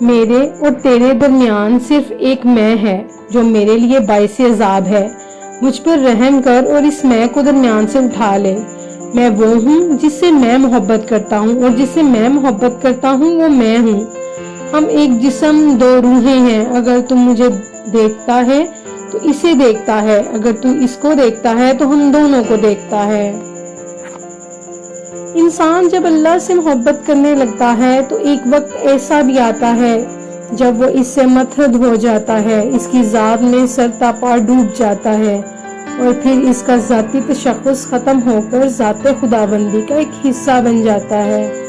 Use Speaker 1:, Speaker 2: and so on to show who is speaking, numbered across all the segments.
Speaker 1: میرے اور تیرے درمیان صرف ایک میں ہے جو میرے لیے باعث عذاب ہے۔ مجھ پر رحم کر اور اس میں کو درمیان سے اٹھا لے۔ میں وہ ہوں جس سے میں محبت کرتا ہوں اور جس سے میں محبت کرتا ہوں وہ میں ہوں۔ ہم ایک جسم دو روحیں ہیں۔ اگر تم مجھے دیکھتا ہے تو اسے دیکھتا ہے، اگر تو اس کو دیکھتا ہے تو ہم دونوں کو دیکھتا ہے۔ انسان جب اللہ سے محبت کرنے لگتا ہے تو ایک وقت ایسا بھی آتا ہے جب وہ اس سے متحد ہو جاتا ہے، اس کی ذات میں سر تا پا ڈوب جاتا ہے اور پھر اس کا ذاتی تشخص ختم ہو کر ذات خداوندی کا ایک حصہ بن جاتا ہے۔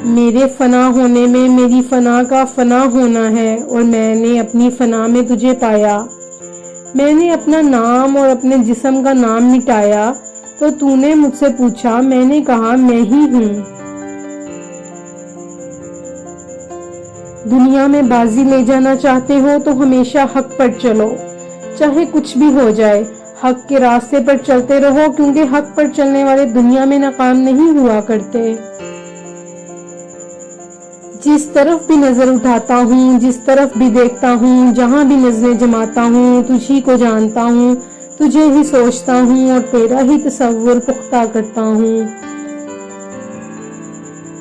Speaker 1: میرے فنا ہونے میں میری فنا کا فنا ہونا ہے اور میں نے اپنی فنا میں تجھے پایا۔ میں نے اپنا نام اور اپنے جسم کا نام مٹایا تو تو نے مجھ سے پوچھا، میں نے کہا میں ہی ہوں۔ دنیا میں بازی لے جانا چاہتے ہو تو ہمیشہ حق پر چلو، چاہے کچھ بھی ہو جائے۔ حق کے راستے پر چلتے رہو کیونکہ حق پر چلنے والے دنیا میں ناکام نہیں ہوا کرتے۔ جس طرف بھی نظر اٹھاتا ہوں، جس طرف بھی دیکھتا ہوں، جہاں بھی نظریں جماتا ہوں، تجھی کو جانتا ہوں، تجھے ہی سوچتا ہوں اور تیرا ہی تصور پختہ کرتا ہوں۔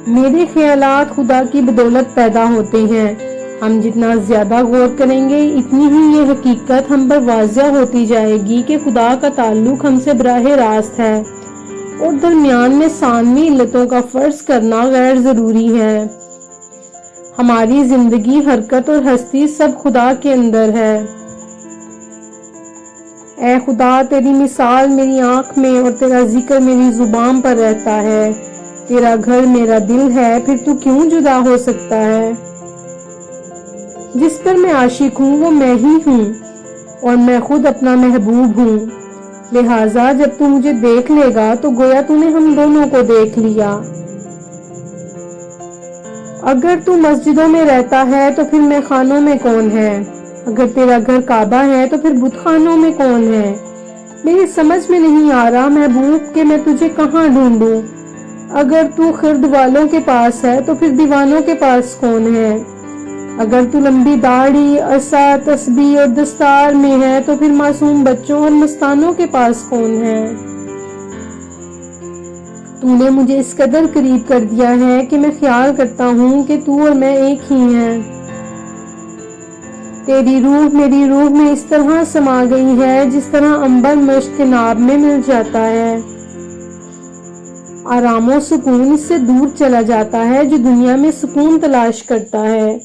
Speaker 1: میرے خیالات خدا کی بدولت پیدا ہوتے ہیں۔ ہم جتنا زیادہ غور کریں گے اتنی ہی یہ حقیقت ہم پر واضح ہوتی جائے گی کہ خدا کا تعلق ہم سے براہ راست ہے اور درمیان میں ثانوی علتوں کا فرض کرنا غیر ضروری ہے۔ ہماری زندگی، حرکت اور ہستی سب خدا کے اندر ہے۔ اے خدا، تیری مثال میری آنکھ میں اور تیرا ذکر میری زبان پر رہتا ہے۔ تیرا گھر میرا دل ہے، پھر تو کیوں جدا ہو سکتا ہے؟ جس پر میں عاشق ہوں وہ میں ہی ہوں اور میں خود اپنا محبوب ہوں، لہٰذا جب تو مجھے دیکھ لے گا تو گویا تو نے ہم دونوں کو دیکھ لیا۔ اگر تو مسجدوں میں رہتا ہے تو پھر میں خانوں میں کون ہے؟ اگر تیرا گھر کعبہ ہے تو پھر بت خانوں میں کون ہے؟ میری سمجھ میں نہیں آ رہا محبوب کہ میں تجھے کہاں ڈھونڈوں۔ اگر تو خرد والوں کے پاس ہے تو پھر دیوانوں کے پاس کون ہے؟ اگر تو لمبی داڑھی، عصا، تسبیح اور دستار میں ہے تو پھر معصوم بچوں اور مستانوں کے پاس کون ہے؟ تو نے مجھے اس قدر قریب کر دیا ہے کہ میں خیال کرتا ہوں کہ تو اور میں ایک ہی ہیں۔ تیری روح میری روح میں اس طرح سما گئی ہے جس طرح عنبر مشک کے ناب میں مل جاتا ہے۔ آرام و سکون اس سے دور چلا جاتا ہے جو دنیا میں سکون تلاش کرتا ہے۔